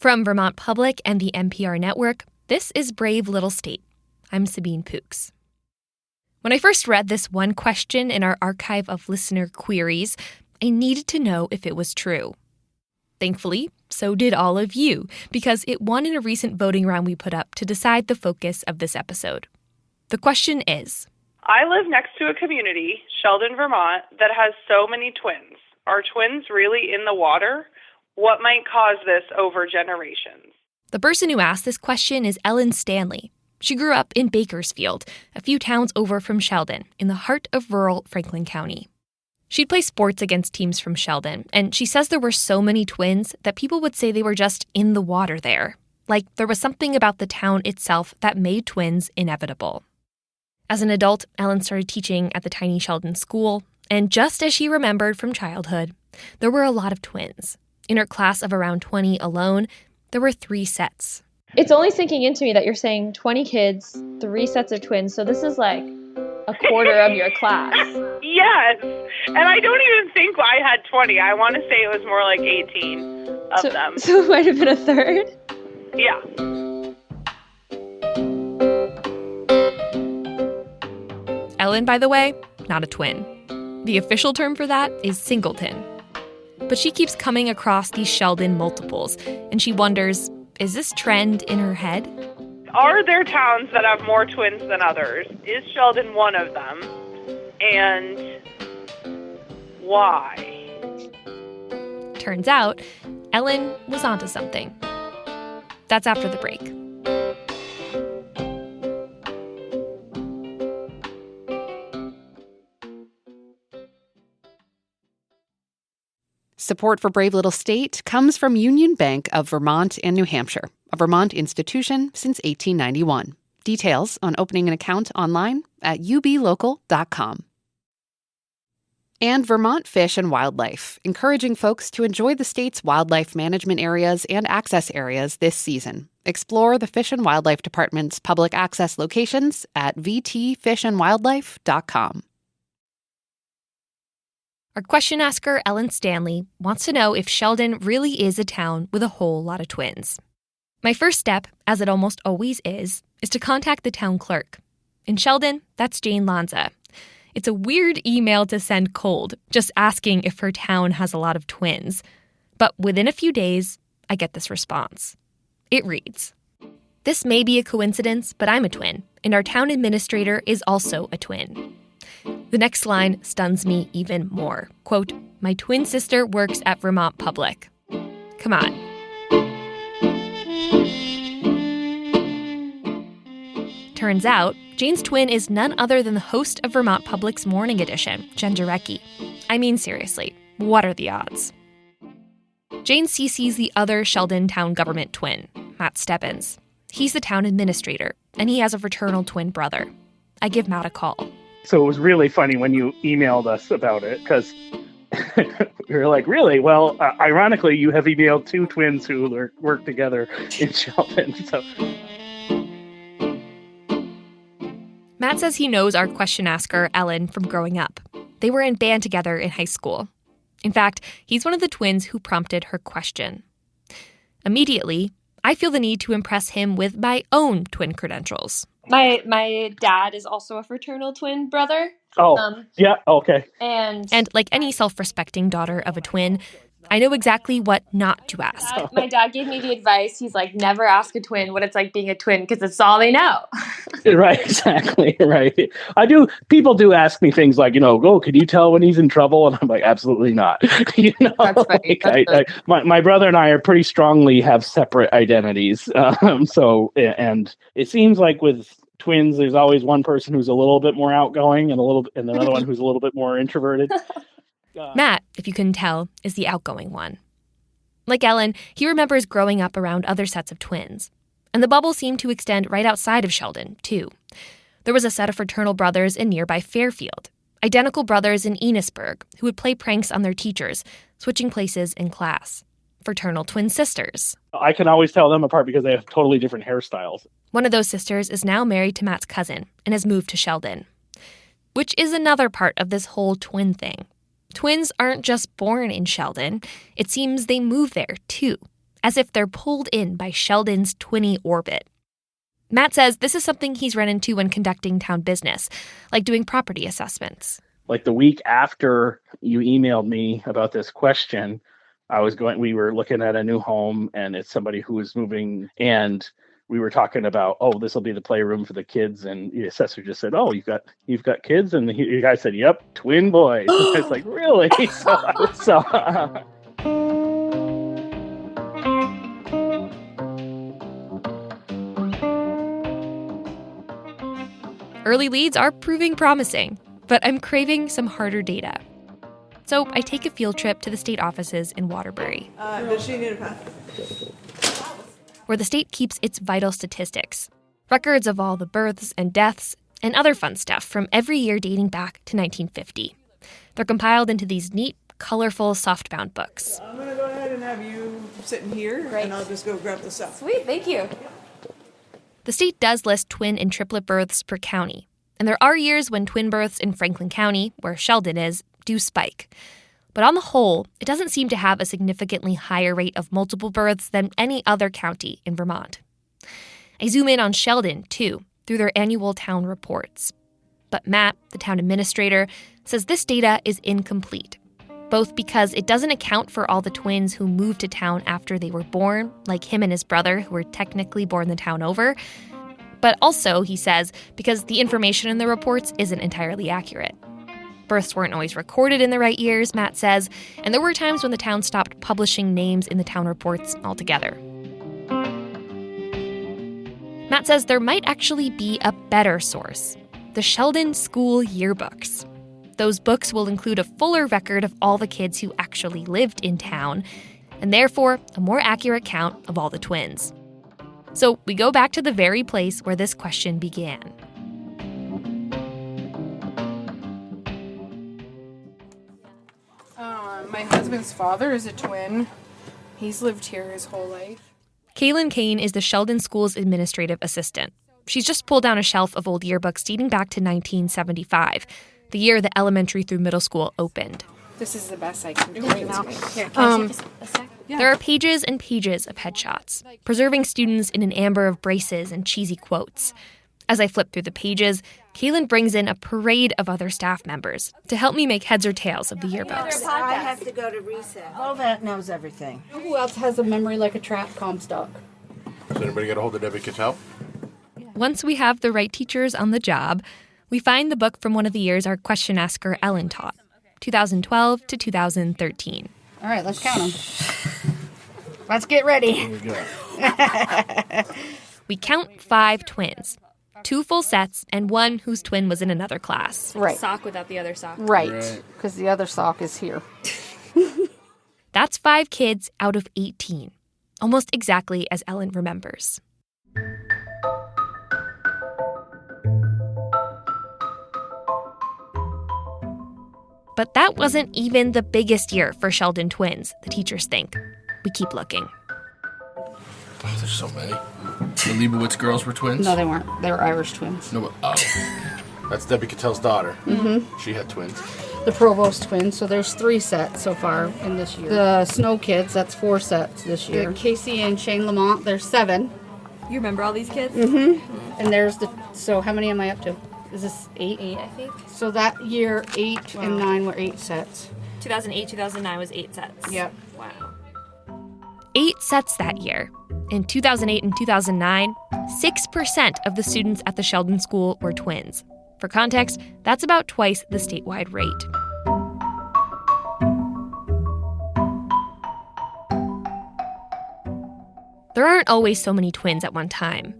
From Vermont Public and the NPR Network, this is Brave Little State. I'm Sabine Pooks. When I first read this one question in our archive of listener queries, I needed to know if it was true. Thankfully, so did all of you, because it won in a recent voting round we put up to decide the focus of this episode. The question is, I live next to a community, Sheldon, Vermont, that has so many twins. Are twins really in the water? What might cause this over generations? The person who asked this question is Ellen Stanley. She grew up in Bakersfield, a few towns over from Sheldon, in the heart of rural Franklin County. She'd play sports against teams from Sheldon, and she says there were so many twins that people would say they were just in the water there. Like there was something about the town itself that made twins inevitable. As an adult, Ellen started teaching at the tiny Sheldon school, and just as she remembered from childhood, there were a lot of twins. In her class of around 20 alone, there were 3 sets. It's only sinking into me that you're saying 20 kids, 3 sets of twins, so this is like a quarter of your class. Yes, and I don't even think I had 20. I want to say it was more like 18 of them. So it might have been a third? Yeah. Ellen, by the way, not a twin. The official term for that is singleton. But she keeps coming across these Sheldon multiples, and she wonders, is this trend in her head? Are there towns that have more twins than others? Is Sheldon one of them? And why? Turns out, Ellen was onto something. That's after the break. Support for Brave Little State comes from Union Bank of Vermont and New Hampshire, a Vermont institution since 1891. Details on opening an account online at ublocal.com. And Vermont Fish and Wildlife, encouraging folks to enjoy the state's wildlife management areas and access areas this season. Explore the Fish and Wildlife Department's public access locations at vtfishandwildlife.com. Our question asker, Ellen Stanley, wants to know if Sheldon really is a town with a whole lot of twins. My first step, as it almost always is to contact the town clerk. In Sheldon, that's Jane Lanza. It's a weird email to send cold, just asking if her town has a lot of twins. But within a few days, I get this response. It reads, "This may be a coincidence, but I'm a twin, and our town administrator is also a twin." The next line stuns me even more. Quote, "My twin sister works at Vermont Public." Come on. Turns out, Jane's twin is none other than the host of Vermont Public's morning edition, Jen Jarecki. I mean, seriously, what are the odds? Jane CC's the other Sheldon town government twin, Matt Stebbins. He's the town administrator, and he has a fraternal twin brother. I give Matt a call. So it was really funny when you emailed us about it, because we were like, really? Well, ironically, you have emailed 2 twins who work together in Sheldon. So Matt says he knows our question asker, Ellen, from growing up. They were in band together in high school. In fact, he's one of the twins who prompted her question. Immediately, I feel the need to impress him with my own twin credentials. My dad is also a fraternal twin brother. Yeah, okay. And like any self-respecting daughter of a twin, I know exactly what not to ask. My dad gave me the advice. He's like, never ask a twin what it's like being a twin, because it's all they know. Right, exactly, right. People do ask me things like, can you tell when he's in trouble? And I'm like, absolutely not. That's funny. My brother and I are pretty strongly have separate identities. And it seems like with twins, there's always one person who's a little bit more outgoing and another one who's a little bit more introverted. Matt, if you couldn't tell, is the outgoing one. Like Ellen, he remembers growing up around other sets of twins. And the bubble seemed to extend right outside of Sheldon, too. There was a set of fraternal brothers in nearby Fairfield, identical brothers in Enosburg who would play pranks on their teachers, switching places in class. Fraternal twin sisters. I can always tell them apart because they have totally different hairstyles. One of those sisters is now married to Matt's cousin and has moved to Sheldon. Which is another part of this whole twin thing. Twins aren't just born in Sheldon. It seems they move there, too. as if they're pulled in by Sheldon's twinny orbit. Matt says this is something he's run into when conducting town business, like doing property assessments. Like the week after you emailed me about this question, we were looking at a new home, and it's somebody who was moving, and we were talking about, this will be the playroom for the kids, and the assessor just said, you've got kids, and the guy said, yep, twin boys. I was like, really? Early leads are proving promising, but I'm craving some harder data. So I take a field trip to the state offices in Waterbury, Does she need a pen? where the state keeps its vital statistics, records of all the births and deaths, and other fun stuff from every year dating back to 1950. They're compiled into these neat, colorful, softbound books. I'm going to go ahead and have you sitting here, Great. and I'll just go grab the stuff. Sweet, thank you. The state does list twin and triplet births per county, and there are years when twin births in Franklin County, where Sheldon is, do spike. But on the whole, it doesn't seem to have a significantly higher rate of multiple births than any other county in Vermont. I zoom in on Sheldon, too, through their annual town reports. But Matt, the town administrator, says this data is incomplete, both because it doesn't account for all the twins who moved to town after they were born, like him and his brother, who were technically born the town over, but also, he says, because the information in the reports isn't entirely accurate. Births weren't always recorded in the right years, Matt says, and there were times when the town stopped publishing names in the town reports altogether. Matt says there might actually be a better source: the Sheldon School Yearbooks. Those books will include a fuller record of all the kids who actually lived in town, and therefore a more accurate count of all the twins. So we go back to the very place where this question began. My husband's father is a twin. He's lived here his whole life. Kaylin Kane is the Sheldon School's administrative assistant. She's just pulled down a shelf of old yearbooks dating back to 1975, the year the elementary through middle school opened. This is the best I can do right now. Here, There are pages and pages of headshots, preserving students in an amber of braces and cheesy quotes. As I flip through the pages, Kaylin brings in a parade of other staff members to help me make heads or tails of the yearbooks. I have to go to recess. All that knows everything. Who else has a memory like a trap, Comstock? Does anybody get a hold of Debbie Cattell? Once we have the right teachers on the job, we find the book from one of the years our question asker Ellen taught, 2012 to 2013. All right, let's count them. Let's get ready. Here we go. We count 5 twins, 2 full sets, and 1 whose twin was in another class. Right. Sock without the other sock. Right, because the other sock is here. That's 5 kids out of 18, almost exactly as Ellen remembers. But that wasn't even the biggest year for Sheldon twins, the teachers think. We keep looking. Oh, there's so many. The Leibowitz girls were twins? No, they weren't. They were Irish twins. No, that's Debbie Cattell's daughter. Mm-hmm. She had twins. The Provost twins, so there's 3 sets so far in this year. The Snow Kids, that's 4 sets this year. Casey and Shane Lamont, there's 7. You remember all these kids? Mm-hmm. And there's so how many am I up to? Is this 8? 8, I think. So that year, 8 and 9 were 8 sets. 2008, 2009 was 8 sets. Yep. Wow. 8 sets that year. In 2008 and 2009, 6% of the students at the Sheldon School were twins. For context, that's about twice the statewide rate. There aren't always so many twins at one time.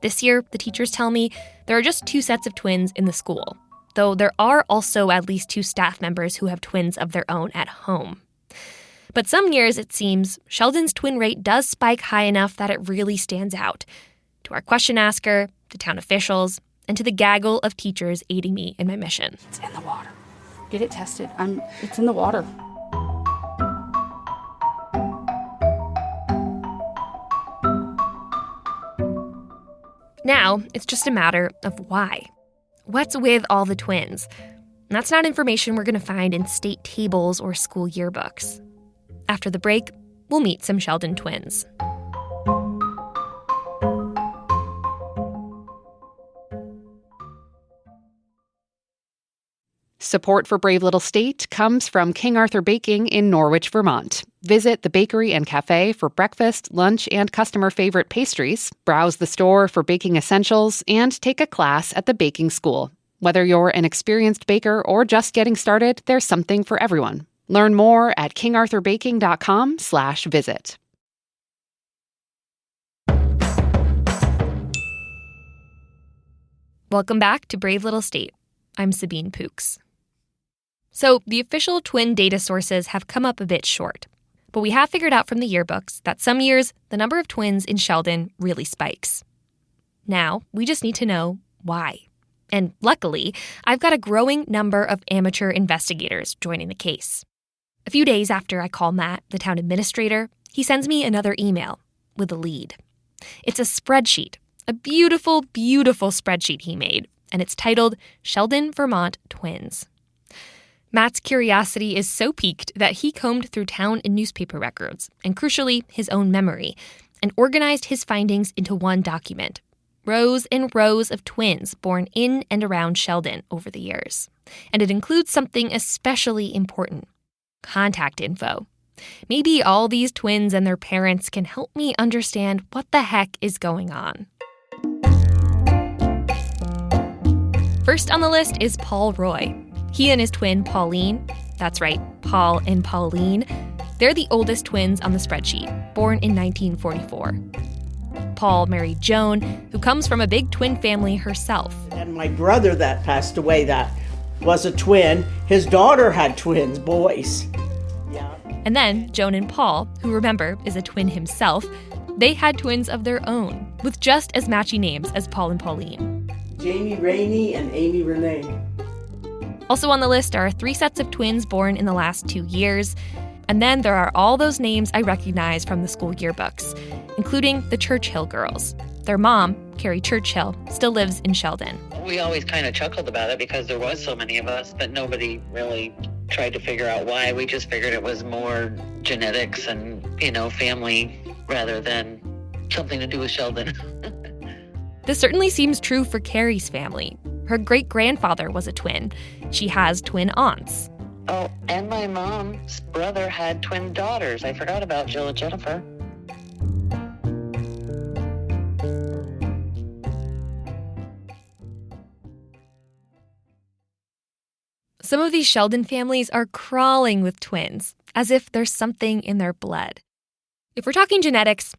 This year, the teachers tell me, there are just 2 sets of twins in the school, though there are also at least 2 staff members who have twins of their own at home. But some years, it seems, Sheldon's twin rate does spike high enough that it really stands out. To our question asker, to town officials, and to the gaggle of teachers aiding me in my mission. It's in the water. Get it tested. It's in the water. Now, it's just a matter of why. What's with all the twins? And that's not information we're going to find in state tables or school yearbooks. After the break, we'll meet some Sheldon twins. Support for Brave Little State comes from King Arthur Baking in Norwich, Vermont. Visit the bakery and cafe for breakfast, lunch, and customer-favorite pastries. Browse the store for baking essentials and take a class at the baking school. Whether you're an experienced baker or just getting started, there's something for everyone. Learn more at kingarthurbaking.com/visit. Welcome back to Brave Little State. I'm Sabine Pooks. So, the official twin data sources have come up a bit short. But we have figured out from the yearbooks that some years, the number of twins in Sheldon really spikes. Now, we just need to know why. And luckily, I've got a growing number of amateur investigators joining the case. A few days after I call Matt, the town administrator, he sends me another email with a lead. It's a spreadsheet, a beautiful, beautiful spreadsheet he made, and it's titled Sheldon, Vermont Twins. Matt's curiosity is so piqued that he combed through town and newspaper records, and crucially, his own memory, and organized his findings into one document. Rows and rows of twins born in and around Sheldon over the years. And it includes something especially important: contact info. Maybe all these twins and their parents can help me understand what the heck is going on. First on the list is Paul Roy. He and his twin, Pauline, that's right, Paul and Pauline, they're the oldest twins on the spreadsheet, born in 1944. Paul married Joan, who comes from a big twin family herself. And my brother that passed away, that was a twin. His daughter had twins, boys. Yeah. And then Joan and Paul, who remember is a twin himself, they had twins of their own, with just as matchy names as Paul and Pauline. Jamie Rainey and Amy Renee. Also on the list are 3 sets of twins born in the last 2 years. And then there are all those names I recognize from the school yearbooks, including the Churchill girls. Their mom, Carrie Churchill, still lives in Sheldon. We always kind of chuckled about it because there was so many of us, but nobody really tried to figure out why. We just figured it was more genetics and, family rather than something to do with Sheldon. This certainly seems true for Carrie's family. Her great-grandfather was a twin. She has twin aunts. Oh, and my mom's brother had twin daughters. I forgot about Jill and Jennifer. Some of these Sheldon families are crawling with twins, as if there's something in their blood. If we're talking genetics,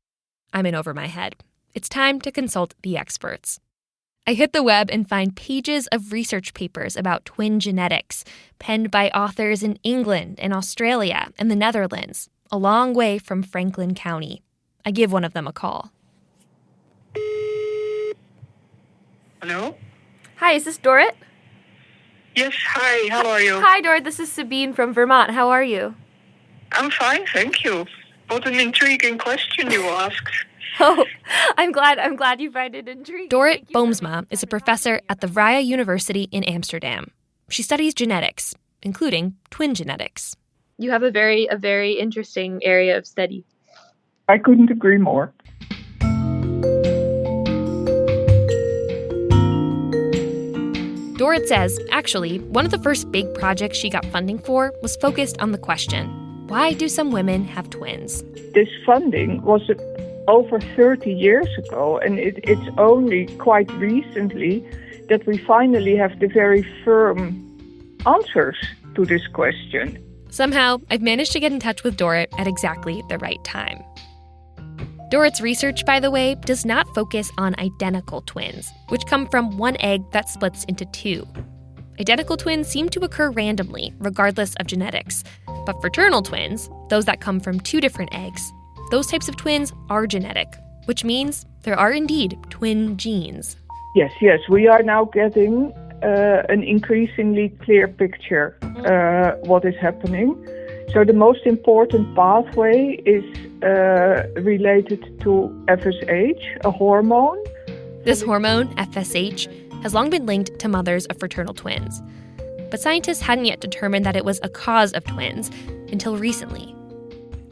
I'm in over my head. It's time to consult the experts. I hit the web and find pages of research papers about twin genetics, penned by authors in England and Australia and the Netherlands, a long way from Franklin County. I give one of them a call. Hello? Hi, is this Dorrit? Yes, hi, how are you? Hi, Dorrit, this is Sabine from Vermont. How are you? I'm fine, thank you. What an intriguing question you asked. Oh, I'm glad you find it intriguing. Dorrit Boomsma is a professor at the Vrije University in Amsterdam. She studies genetics, including twin genetics. You have a very interesting area of study. I couldn't agree more. Dorrit says, actually, one of the first big projects she got funding for was focused on the question, why do some women have twins? This funding was over 30 years ago, and it's only quite recently that we finally have the very firm answers to this question. Somehow, I've managed to get in touch with Dorrit at exactly the right time. Dorrit's research, by the way, does not focus on identical twins, which come from one egg that splits into 2. Identical twins seem to occur randomly, regardless of genetics. But fraternal twins, those that come from 2 different eggs, those types of twins are genetic, which means there are indeed twin genes. Yes, we are now getting an increasingly clear picture what is happening. So the most important pathway is related to FSH, a hormone. This hormone, FSH, has long been linked to mothers of fraternal twins. But scientists hadn't yet determined that it was a cause of twins until recently.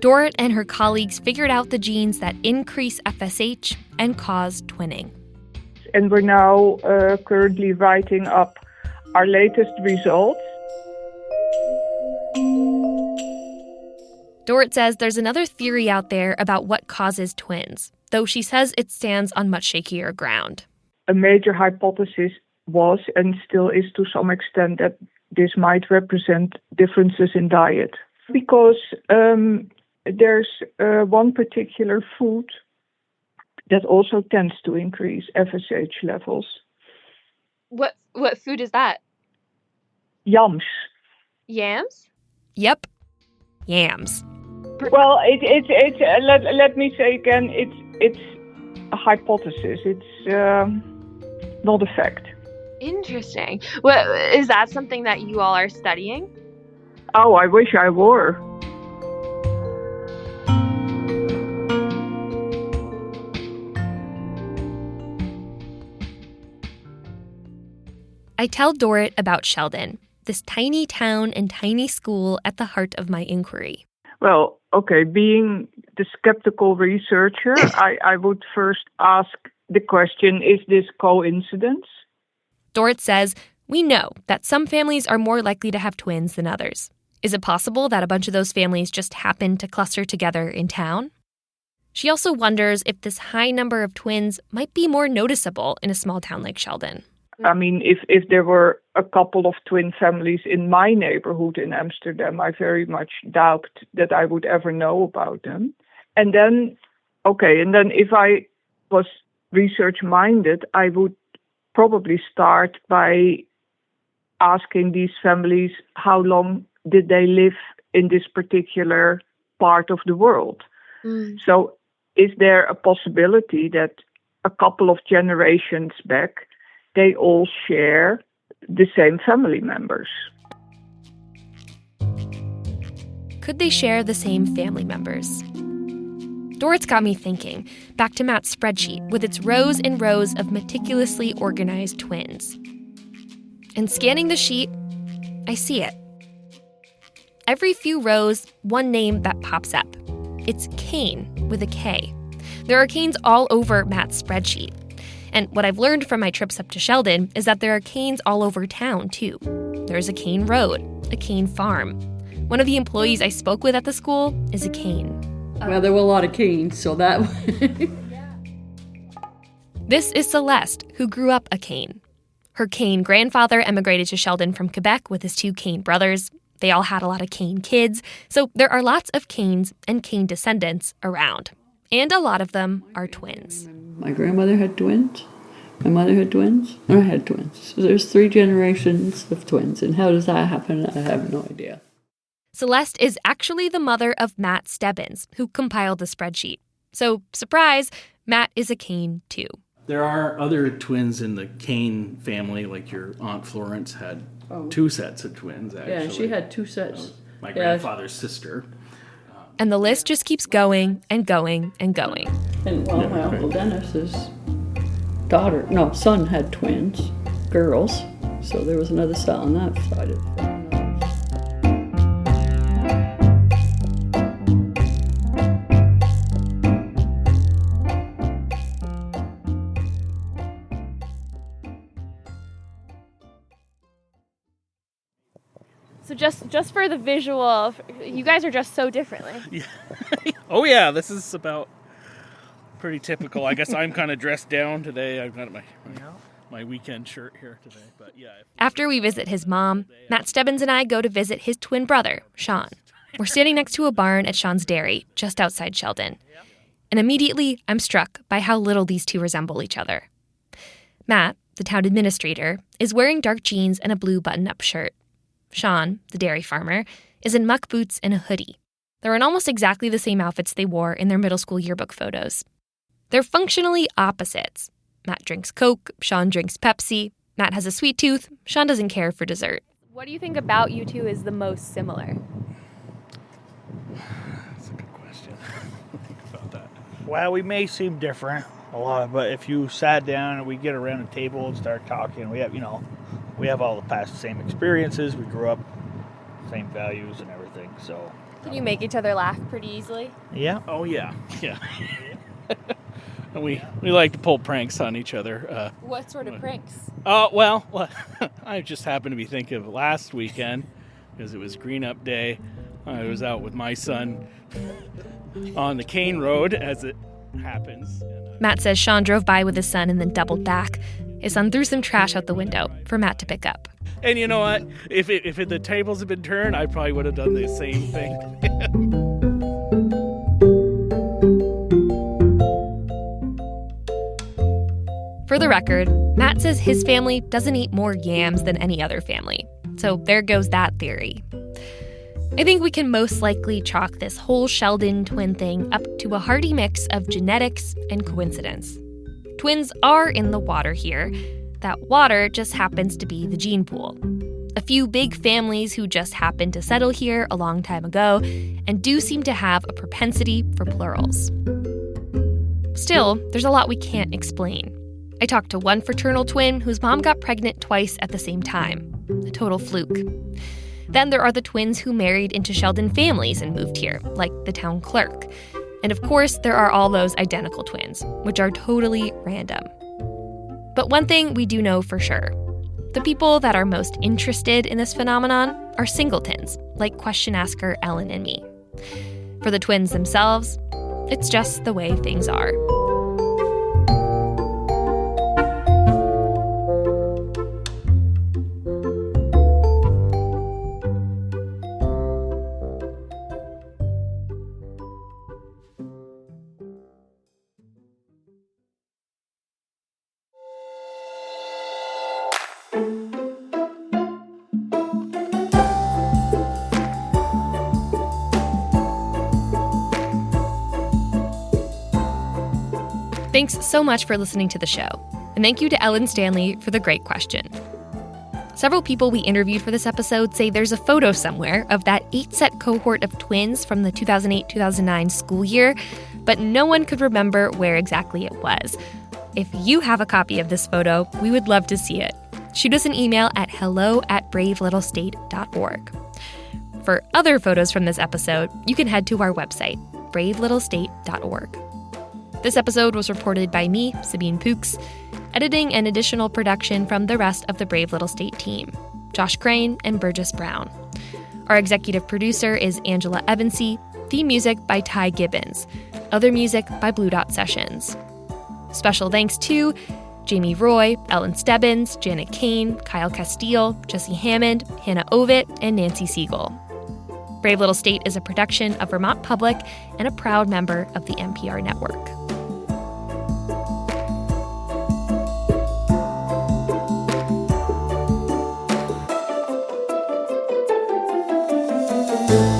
Dorrit and her colleagues figured out the genes that increase FSH and cause twinning. And we're now currently writing up our latest results. Dorrit says there's another theory out there about what causes twins, though she says it stands on much shakier ground. A major hypothesis was, and still is to some extent, that this might represent differences in diet. Because there's one particular food that also tends to increase FSH levels. What food is that? Yams. Yams? Yep, yams. Well, let me say again, it's a hypothesis. It's not a fact. Interesting. What, is that something that you all are studying? Oh, I wish I were. I tell Dorrit about Sheldon, this tiny town and tiny school at the heart of my inquiry. Well, okay, being the skeptical researcher, I would first ask the question, is this coincidence? Dorrit says, we know that some families are more likely to have twins than others. Is it possible that a bunch of those families just happen to cluster together in town? She also wonders if this high number of twins might be more noticeable in a small town like Sheldon. I mean, if there were a couple of twin families in my neighborhood in Amsterdam, I very much doubt that I would ever know about them. And then if I was research-minded, I would probably start by asking these families how long did they live in this particular part of the world. So is there a possibility that a couple of generations back, they all share the same family members? Could they share the same family members? Dorrit's got me thinking, back to Matt's spreadsheet with its rows and rows of meticulously organized twins. And scanning the sheet, I see it. Every few rows, one name that pops up. It's Kane with a K. There are Kanes all over Matt's spreadsheet. And what I've learned from my trips up to Sheldon is that there are Kanes all over town, too. There's a Kane Road, a Kane Farm. One of the employees I spoke with at the school is a Kane. Well, there were a lot of Kanes, so that... This is Celeste, who grew up a Kane. Her Kane grandfather emigrated to Sheldon from Quebec with his 2 Kane brothers. They all had a lot of Kane kids, so there are lots of Kanes and Kane descendants around. And a lot of them are twins. My grandmother had twins. My mother had twins. And I had twins. So there's 3 generations of twins. And how does that happen? I have no idea. Celeste is actually the mother of Matt Stebbins, who compiled the spreadsheet. So, surprise, Matt is a Kane, too. There are other twins in the Kane family, like your Aunt Florence had 2 sets of twins, actually. Yeah, she had 2 sets. My grandfather's sister. And the list just keeps going and going and going. And my Uncle Dennis's son had twins, girls. So there was another set on that side of the family. So just for the visual, you guys are dressed so differently. Yeah. Oh yeah, this is about pretty typical. I guess I'm kind of dressed down today. I've got my weekend shirt here today. But yeah. After we visit his mom, Matt Stebbins and I go to visit his twin brother, Sean. We're standing next to a barn at Sean's dairy, just outside Sheldon. And immediately, I'm struck by how little these two resemble each other. Matt, the town administrator, is wearing dark jeans and a blue button-up shirt. Sean, the dairy farmer, is in muck boots and a hoodie. They're in almost exactly the same outfits they wore in their middle school yearbook photos. They're functionally opposites. Matt drinks Coke, Sean drinks Pepsi. Matt has a sweet tooth, Sean doesn't care for dessert. What do you think about you two is the most similar? That's a good question. Think about that. Well, we may seem different a lot, but if you sat down and we get around a table and start talking, we have all the past same experiences. We grew up, same values and everything. So Can you make each other laugh pretty easily? Yeah. Oh, yeah. Yeah. And we like to pull pranks on each other. What sort of pranks? Well, I just happened to be thinking of last weekend because it was Green Up Day. I was out with my son on the Cane Road, as it happens. Matt says Sean drove by with his son and then doubled back. His son threw some trash out the window for Matt to pick up. And you know what? If the tables had been turned, I probably would have done the same thing. For the record, Matt says his family doesn't eat more yams than any other family. So there goes that theory. I think we can most likely chalk this whole Sheldon twin thing up to a hearty mix of genetics and coincidence. Twins are in the water here. That water just happens to be the gene pool. A few big families who just happened to settle here a long time ago and do seem to have a propensity for plurals. Still, there's a lot we can't explain. I talked to one fraternal twin whose mom got pregnant twice at the same time. A total fluke. Then there are the twins who married into Sheldon families and moved here, like the town clerk. And of course, there are all those identical twins, which are totally random. But one thing we do know for sure. The people that are most interested in this phenomenon are singletons, like question asker Ellen and me. For the twins themselves, it's just the way things are. Thanks so much for listening to the show. And thank you to Ellen Stanley for the great question. Several people we interviewed for this episode say there's a photo somewhere of that 8-set cohort of twins from the 2008-2009 school year, but no one could remember where exactly it was. If you have a copy of this photo, we would love to see it. Shoot us an email at hello@bravelittlestate.org. For other photos from this episode, you can head to our website, bravelittlestate.org. This episode was reported by me, Sabine Pooks, editing and additional production from the rest of the Brave Little State team, Josh Crane and Burgess Brown. Our executive producer is Angela Evansy, theme music by Ty Gibbons, other music by Blue Dot Sessions. Special thanks to Jamie Roy, Ellen Stebbins, Janet Kane, Kyle Castile, Jesse Hammond, Hannah Ovitt, and Nancy Siegel. Brave Little State is a production of Vermont Public and a proud member of the NPR Network. Thank you.